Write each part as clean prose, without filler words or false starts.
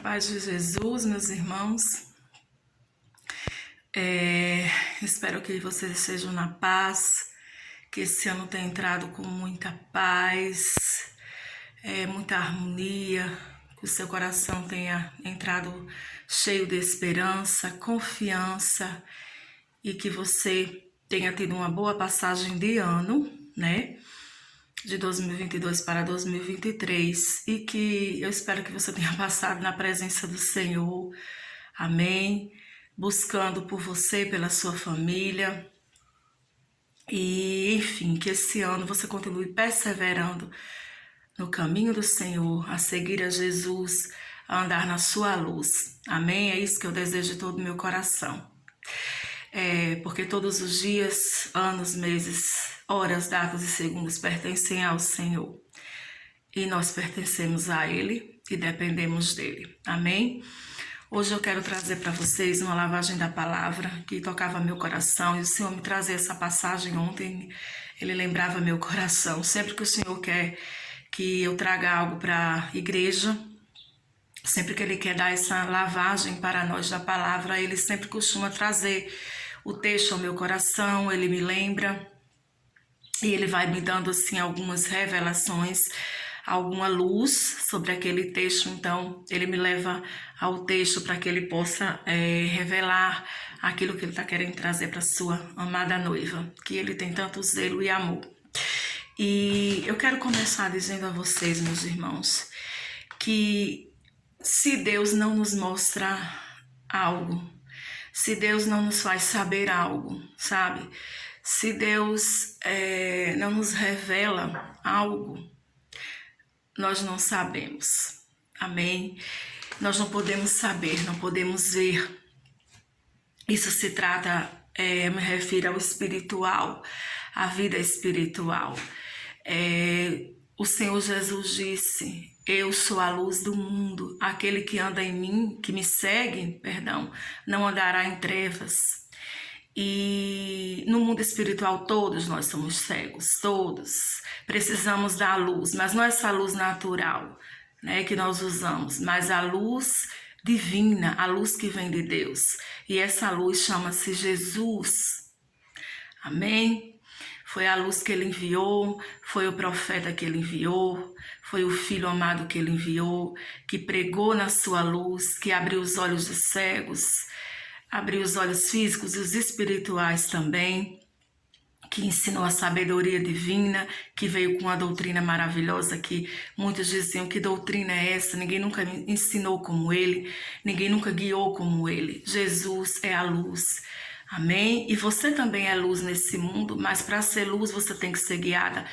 paz de Jesus, meus irmãos. Espero que vocês estejam na paz, que esse ano tenha entrado com muita paz, muita harmonia, que o seu coração tenha entrado cheio de esperança, confiança e que você tenha tido uma boa passagem de ano, né? De 2022 para 2023 e que eu espero que você tenha passado na presença do Senhor, amém, buscando por você, pela sua família e enfim, que esse ano você continue perseverando no caminho do Senhor, a seguir a Jesus, a andar na sua luz, amém, é isso que eu desejo de todo o meu coração. Porque todos os dias, anos, meses, horas, datas e segundos pertencem ao Senhor. E nós pertencemos a Ele e dependemos dEle. Amém? Hoje eu quero trazer para vocês uma lavagem da palavra que tocava meu coração. E o Senhor me trazia essa passagem ontem. Ele lembrava meu coração. Sempre que o Senhor quer que eu traga algo para a igreja, sempre que Ele quer dar essa lavagem para nós da palavra, Ele sempre costuma trazer o texto ao meu coração, Ele me lembra e Ele vai me dando assim algumas revelações, alguma luz sobre aquele texto. Então Ele me leva ao texto para que Ele possa revelar aquilo que Ele está querendo trazer para a sua amada noiva, que Ele tem tanto zelo e amor. E eu quero começar dizendo a vocês, meus irmãos, que se Deus não nos mostra algo, se Deus não nos faz saber algo, sabe? Se Deus não nos revela algo, nós não sabemos, amém? Nós não podemos saber, não podemos ver. Isso se trata, me refiro ao espiritual, à vida espiritual. O Senhor Jesus disse: eu sou a luz do mundo, aquele que anda em mim, que me segue, não andará em trevas. E no mundo espiritual todos nós somos cegos, todos precisamos da luz, mas não essa luz natural, né, que nós usamos, mas a luz divina, a luz que vem de Deus. E essa luz chama-se Jesus, amém? Foi a luz que Ele enviou, foi o profeta que Ele enviou, foi o Filho amado que Ele enviou, que pregou na sua luz, que abriu os olhos dos cegos, abriu os olhos físicos e os espirituais também, que ensinou a sabedoria divina, que veio com uma doutrina maravilhosa, que muitos diziam: que doutrina é essa? Ninguém nunca me ensinou como Ele, ninguém nunca guiou como Ele. Jesus é a luz. Amém? E você também é luz nesse mundo, mas para ser luz você tem que ser guiada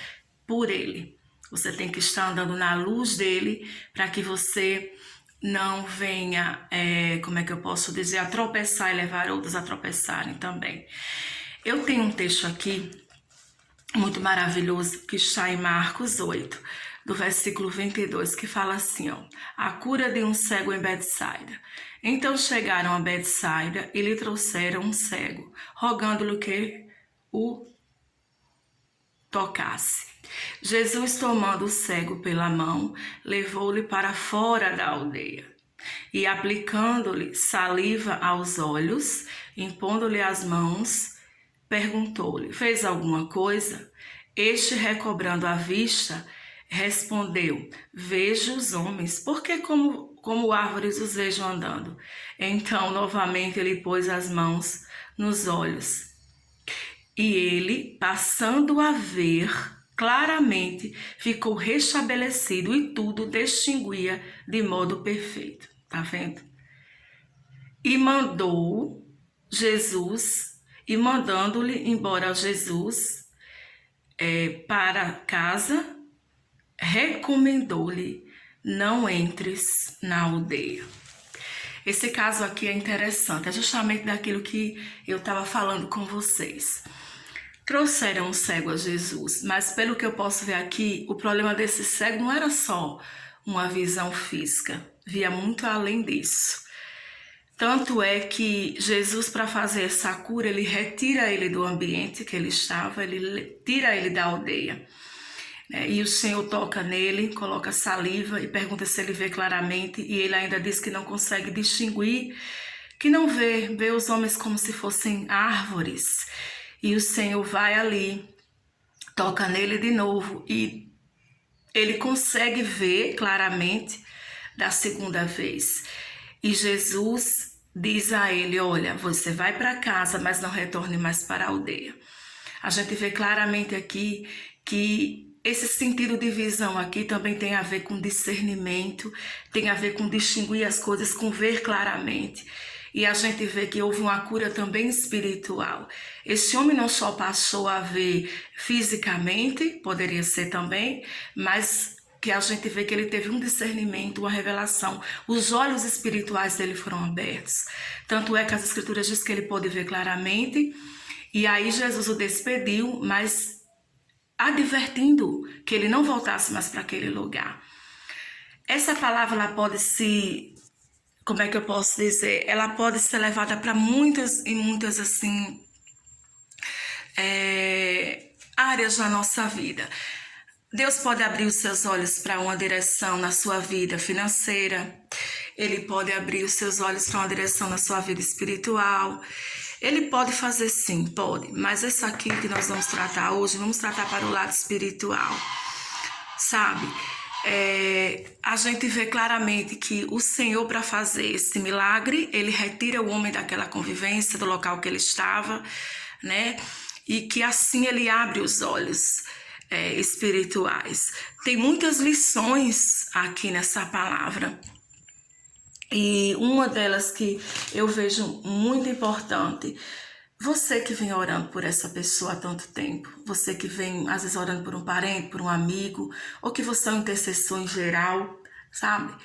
por Ele. Você tem que estar andando na luz dEle para que você não venha, a tropeçar e levar outros a tropeçarem também. Eu tenho um texto aqui muito maravilhoso que está em Marcos 8, do versículo 22, que fala assim, a cura de um cego em Betsaida. Então chegaram a Betsaida e lhe trouxeram um cego, rogando-lhe que o tocasse. Jesus, tomando o cego pela mão, levou-lhe para fora da aldeia e, aplicando-lhe saliva aos olhos, impondo-lhe as mãos, perguntou-lhe: fez alguma coisa? Este, recobrando a vista, respondeu: vejo os homens, porque como árvores os vejo andando. Então, novamente, ele pôs as mãos nos olhos. E ele, passando a ver claramente, ficou restabelecido e tudo distinguia de modo perfeito. Tá vendo? E mandando-lhe embora Jesus para casa, recomendou-lhe: não entres na aldeia. Esse caso aqui é interessante, é justamente daquilo que eu estava falando com vocês. Trouxeram um cego a Jesus, mas pelo que eu posso ver aqui, o problema desse cego não era só uma visão física, via muito além disso. Tanto é que Jesus, para fazer essa cura, ele retira ele do ambiente que ele estava, ele tira ele da aldeia. E o Senhor toca nele, coloca saliva e pergunta se ele vê claramente, e ele ainda diz que não consegue distinguir, que não vê os homens como se fossem árvores. E o Senhor vai ali, toca nele de novo e ele consegue ver claramente da segunda vez. E Jesus diz a ele: olha, você vai para casa, mas não retorne mais para a aldeia. A gente vê claramente aqui que esse sentido de visão aqui também tem a ver com discernimento, tem a ver com distinguir as coisas, com ver claramente. E a gente vê que houve uma cura também espiritual. Esse homem não só passou a ver fisicamente, poderia ser também, mas que a gente vê que ele teve um discernimento, uma revelação. Os olhos espirituais dele foram abertos. Tanto é que as escrituras dizem que ele pôde ver claramente. E aí Jesus o despediu, mas advertindo que ele não voltasse mais para aquele lugar. Essa palavra ela pode se, como é que eu posso dizer? Ela pode ser levada para muitas assim áreas da nossa vida. Deus pode abrir os seus olhos para uma direção na sua vida financeira. Ele pode abrir os seus olhos para uma direção na sua vida espiritual. Ele pode fazer sim, pode. Mas isso aqui que nós vamos tratar hoje, vamos tratar para o lado espiritual. Sabe? A gente vê claramente que o Senhor, para fazer esse milagre, ele retira o homem daquela convivência, do local que ele estava, né? E que assim ele abre os olhos espirituais. Tem muitas lições aqui nessa palavra. E uma delas que eu vejo muito importante, você que vem orando por essa pessoa há tanto tempo, você que vem às vezes orando por um parente, por um amigo, ou que você é um intercessor em geral, sabe?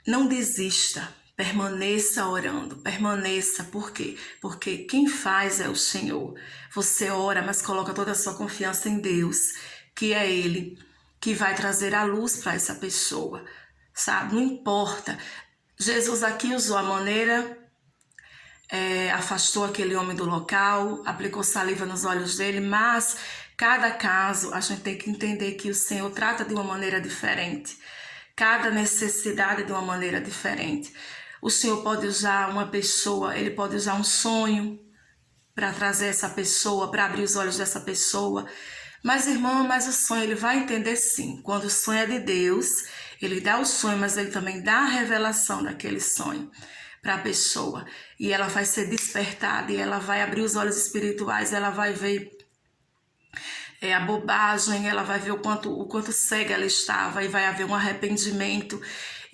Não desista, permaneça orando, permaneça. Por quê? Porque quem faz é o Senhor. Você ora, mas coloca toda a sua confiança em Deus, que é Ele que vai trazer a luz para essa pessoa, sabe? Não importa. Jesus aqui usou a maneira, afastou aquele homem do local, aplicou saliva nos olhos dele, mas cada caso a gente tem que entender que o Senhor trata de uma maneira diferente. Cada necessidade de uma maneira diferente. O Senhor pode usar uma pessoa, Ele pode usar um sonho para trazer essa pessoa, para abrir os olhos dessa pessoa. Mas, irmã, o sonho Ele vai entender sim. Quando o sonho é de Deus, Ele dá o sonho, mas Ele também dá a revelação daquele sonho para a pessoa. E ela vai ser despertada, e ela vai abrir os olhos espirituais, ela vai ver a bobagem, ela vai ver o quanto cega ela estava, e vai haver um arrependimento,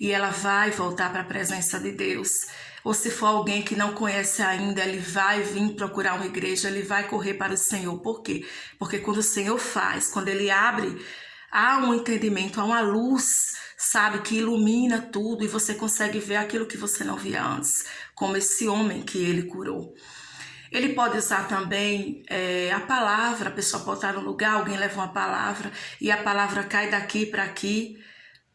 e ela vai voltar para a presença de Deus. Ou se for alguém que não conhece ainda, ele vai vir procurar uma igreja, ele vai correr para o Senhor. Por quê? Porque quando o Senhor faz, quando Ele abre, há um entendimento, há uma luz, sabe, que ilumina tudo, e você consegue ver aquilo que você não via antes, como esse homem que Ele curou. Ele pode usar também a palavra, a pessoa pode estar no lugar, alguém leva uma palavra e a palavra cai daqui para aqui,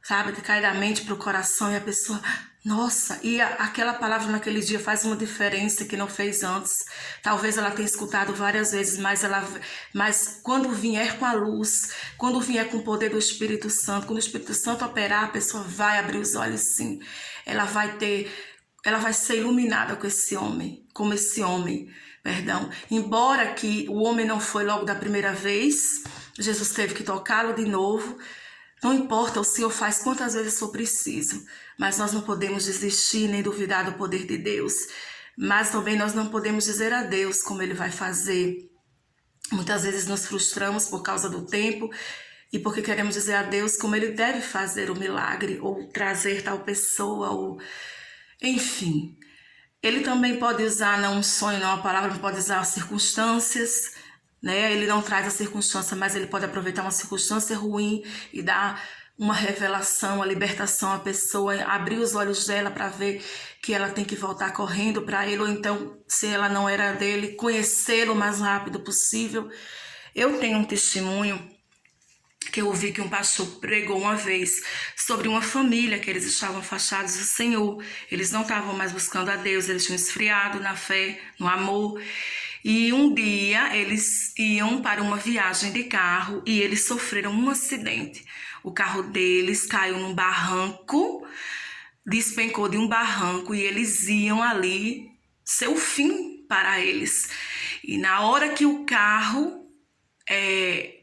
sabe? Cai da mente para o coração e a pessoa, nossa, e aquela palavra naquele dia faz uma diferença que não fez antes. Talvez ela tenha escutado várias vezes, mas quando vier com a luz, quando vier com o poder do Espírito Santo, quando o Espírito Santo operar, a pessoa vai abrir os olhos sim. Ela vai ser iluminada com esse homem, como esse homem, perdão. Embora que o homem não foi logo da primeira vez, Jesus teve que tocá-lo de novo. Não importa, o Senhor faz quantas vezes for preciso, mas nós não podemos desistir nem duvidar do poder de Deus. Mas também nós não podemos dizer a Deus como Ele vai fazer. Muitas vezes nos frustramos por causa do tempo e porque queremos dizer a Deus como Ele deve fazer o milagre, ou trazer tal pessoa, ou enfim. Ele também pode usar não um sonho, não uma palavra, ele pode usar circunstâncias, né? Ele não traz a circunstância, mas ele pode aproveitar uma circunstância ruim e dar uma revelação, uma libertação à pessoa, abrir os olhos dela para ver que ela tem que voltar correndo para ele, ou então, se ela não era dele, conhecê-lo o mais rápido possível. Eu tenho um testemunho que eu ouvi que um pastor pregou uma vez sobre uma família que eles estavam afastados do Senhor. Eles não estavam mais buscando a Deus, eles tinham esfriado na fé, no amor. E um dia eles iam para uma viagem de carro e eles sofreram um acidente. O carro deles caiu num barranco, despencou de um barranco e eles iam ali ser o fim para eles. E na hora que o carro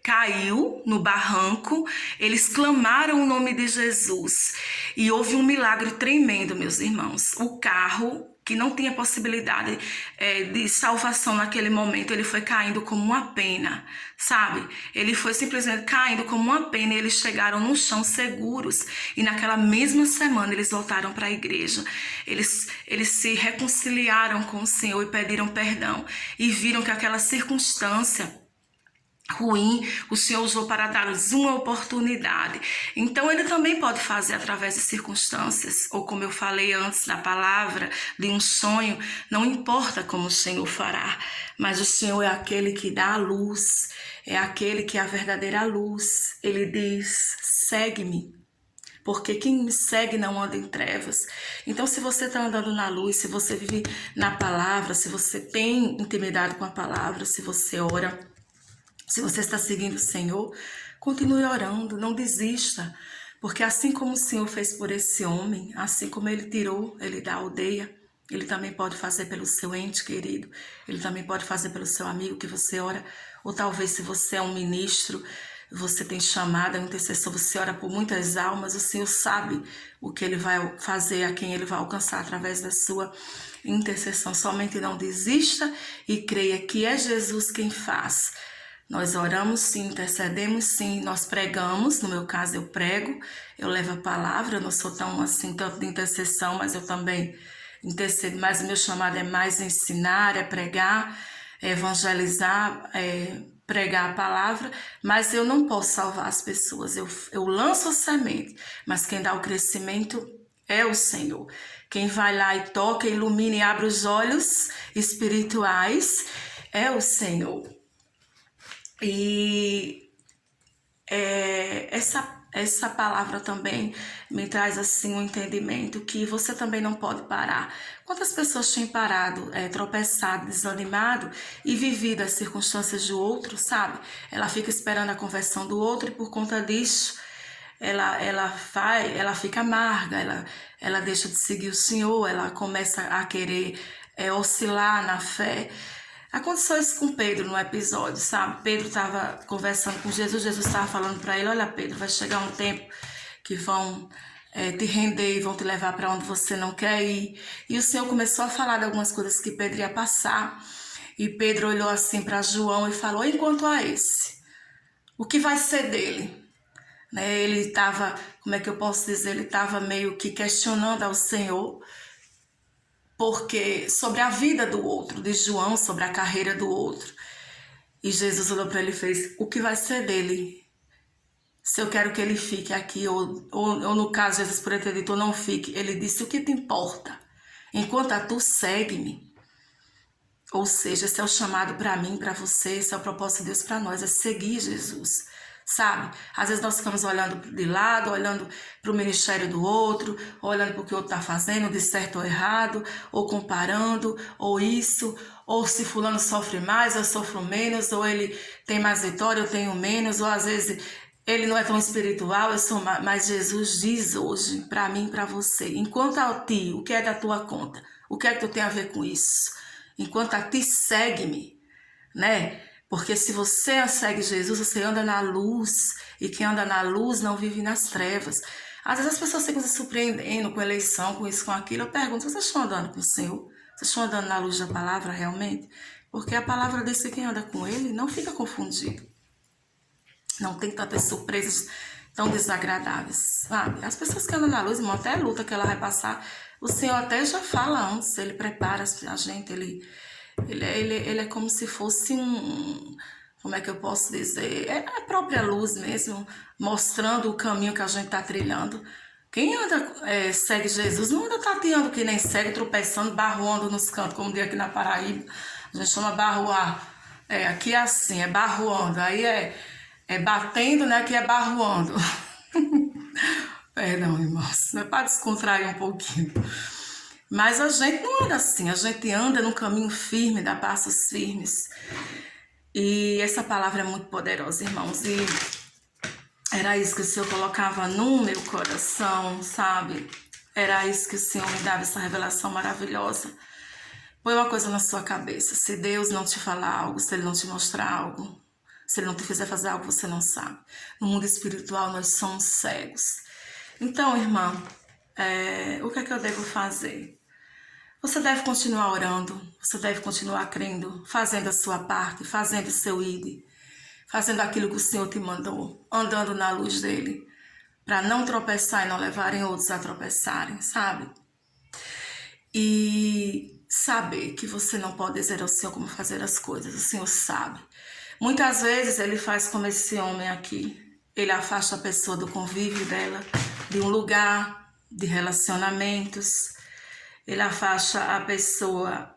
caiu no barranco, eles clamaram o nome de Jesus e houve um milagre tremendo, meus irmãos. O carro, que não tinha possibilidade de salvação naquele momento, ele foi caindo como uma pena, sabe? Ele foi simplesmente caindo como uma pena e eles chegaram no chão seguros. E naquela mesma semana eles voltaram para a igreja. Eles se reconciliaram com o Senhor e pediram perdão. E viram que aquela circunstância ruim, o Senhor usou para dar-lhes uma oportunidade. Então ele também pode fazer através de circunstâncias, ou como eu falei antes na palavra, de um sonho. Não importa como o Senhor fará, mas o Senhor é aquele que dá a luz, é aquele que é a verdadeira luz. Ele diz: segue-me, porque quem me segue não anda em trevas. Então, se você está andando na luz, se você vive na palavra, se você tem intimidade com a palavra, se você ora, se você está seguindo o Senhor, continue orando, não desista. Porque assim como o Senhor fez por esse homem, assim como ele tirou ele da aldeia, ele também pode fazer pelo seu ente querido, ele também pode fazer pelo seu amigo que você ora. Ou talvez se você é um ministro, você tem chamada, é um intercessor, você ora por muitas almas, o Senhor sabe o que ele vai fazer, a quem ele vai alcançar através da sua intercessão. Somente não desista e creia que é Jesus quem faz. Nós oramos sim, intercedemos sim, nós pregamos, no meu caso eu prego, eu levo a palavra, eu não sou tão assim, tanto de intercessão, mas eu também intercedo, mas o meu chamado é mais ensinar, é pregar, é evangelizar, é pregar a palavra, mas eu não posso salvar as pessoas, eu lanço a semente, mas quem dá o crescimento é o Senhor. Quem vai lá e toca, ilumina e abre os olhos espirituais é o Senhor. E essa palavra também me traz assim um entendimento que você também não pode parar. Quantas pessoas têm parado, tropeçado, desanimado e vivido as circunstâncias do outro, sabe? Ela fica esperando a conversão do outro e por conta disso ela fica amarga, ela deixa de seguir o Senhor, ela começa a querer oscilar na fé. Aconteceu isso com Pedro no episódio, sabe? Pedro estava conversando com Jesus, Jesus estava falando para ele: olha, Pedro, vai chegar um tempo que vão te render e vão te levar para onde você não quer ir. E o Senhor começou a falar de algumas coisas que Pedro ia passar. E Pedro olhou assim para João e falou: enquanto a esse, o que vai ser dele? Né? Ele estava, como é que eu posso dizer? Ele estava meio que questionando ao Senhor, porque sobre a vida do outro, de João, sobre a carreira do outro. E Jesus olhou para ele e fez: o que vai ser dele? Se eu quero que ele fique aqui, ou no caso, Jesus por ter dito, não fique. Ele disse: o que te importa? Enquanto a tu, segue-me. Ou seja, esse é o chamado para mim, para você, esse é o propósito de Deus para nós, é seguir Jesus, sabe? Às vezes nós ficamos olhando de lado, olhando para o ministério do outro, olhando para o que o outro está fazendo, de certo ou errado, ou comparando, ou isso, ou se fulano sofre mais, eu sofro menos, ou ele tem mais vitória, eu tenho menos, ou às vezes ele não é tão espiritual, eu sou mais. Mas Jesus diz hoje, para mim e para você: enquanto a ti, o que é da tua conta? O que é que tu tem a ver com isso? Enquanto a ti, segue-me, né? Porque se você segue Jesus, você anda na luz. E quem anda na luz não vive nas trevas. Às vezes as pessoas ficam se surpreendendo com eleição, com isso, com aquilo. Eu pergunto: vocês estão andando com o Senhor? Vocês estão andando na luz da palavra realmente? Porque a palavra diz que quem anda com Ele não fica confundido. Não tem tantas surpresas tão desagradáveis, sabe? As pessoas que andam na luz, irmão, até a luta que ela vai passar, o Senhor até já fala antes, Ele prepara a gente, Ele é como se fosse como é que eu posso dizer? É a própria luz mesmo, mostrando o caminho que a gente está trilhando. Quem anda, segue Jesus, não anda tateando que nem segue, tropeçando, barroando nos cantos, como diz aqui na Paraíba. A gente chama barroar. Aqui é assim, é barroando. Aí é batendo, né? Aqui é barroando. Perdão, irmãos. É para descontrair um pouquinho. Mas a gente não anda assim, a gente anda num caminho firme, dá passos firmes. E essa palavra é muito poderosa, irmãos. E era isso que o Senhor colocava no meu coração, sabe? Era isso que o Senhor me dava, essa revelação maravilhosa. Põe uma coisa na sua cabeça. Se Deus não te falar algo, se Ele não te mostrar algo, se Ele não te fizer fazer algo, você não sabe. No mundo espiritual, nós somos cegos. Então, irmã, o que é que eu devo fazer? Você deve continuar orando, você deve continuar crendo, fazendo a sua parte, fazendo o seu ID, fazendo aquilo que o Senhor te mandou, andando na luz dele, para não tropeçar e não levarem outros a tropeçarem, sabe? E saber que você não pode dizer ao Senhor como fazer as coisas, o Senhor sabe. Muitas vezes ele faz como esse homem aqui, ele afasta a pessoa do convívio dela, de um lugar, de relacionamentos, ele afasta a pessoa,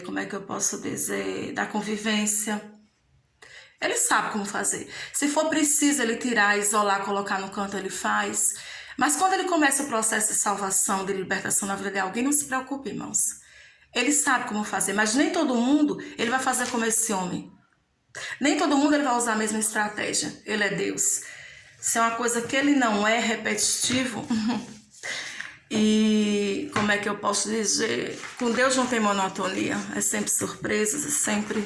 como é que eu posso dizer, da convivência. Ele sabe como fazer. Se for preciso ele tirar, isolar, colocar no canto, ele faz. Mas quando ele começa o processo de salvação, de libertação na vida de alguém, não se preocupe, irmãos. Ele sabe como fazer, mas nem todo mundo ele vai fazer como esse homem. Nem todo mundo ele vai usar a mesma estratégia. Ele é Deus. Se é uma coisa que ele não é repetitivo... E como é que eu posso dizer? Com Deus não tem monotonia, é sempre surpresas, é sempre...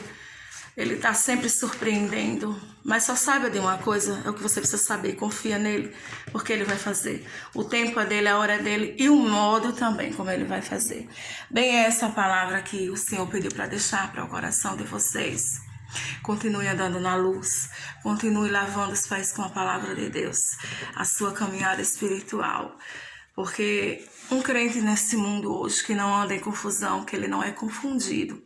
Ele está sempre surpreendendo. Mas só saiba de uma coisa, é o que você precisa saber, confia nele, porque ele vai fazer. O tempo é dele, a hora é dele e o modo também, como ele vai fazer. Bem, é essa palavra que o Senhor pediu para deixar para o coração de vocês. Continue andando na luz, continue lavando os pés com a palavra de Deus, a sua caminhada espiritual. Porque um crente nesse mundo hoje que não anda em confusão, que ele não é confundido,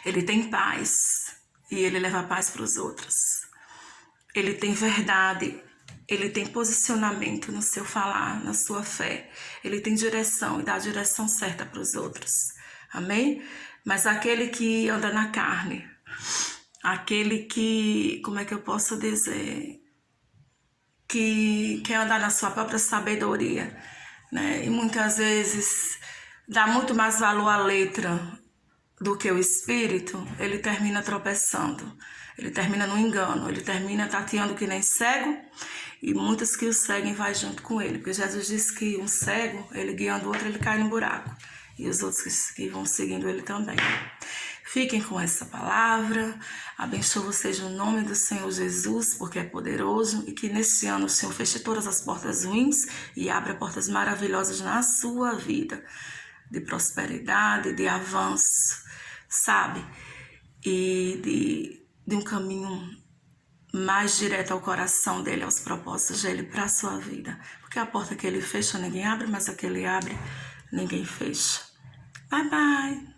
ele tem paz e ele leva paz para os outros. Ele tem verdade, ele tem posicionamento no seu falar, na sua fé. Ele tem direção e dá a direção certa para os outros. Amém? Mas aquele que anda na carne, aquele que, como é que eu posso dizer... que quer andar na sua própria sabedoria, né? E muitas vezes dá muito mais valor à letra do que o espírito, ele termina tropeçando, ele termina no engano, ele termina tateando que nem cego, e muitos que o seguem vai junto com ele, porque Jesus disse que um cego, ele guiando o outro, ele cai no buraco, e os outros que vão seguindo ele também. Fiquem com essa palavra, abençoe vocês no nome do Senhor Jesus, porque é poderoso, e que nesse ano o Senhor feche todas as portas ruins e abra portas maravilhosas na sua vida, de prosperidade, de avanço, sabe? E de um caminho mais direto ao coração dele, aos propósitos dele para a sua vida. Porque a porta que ele fecha, ninguém abre, mas a que ele abre, ninguém fecha. Bye, bye!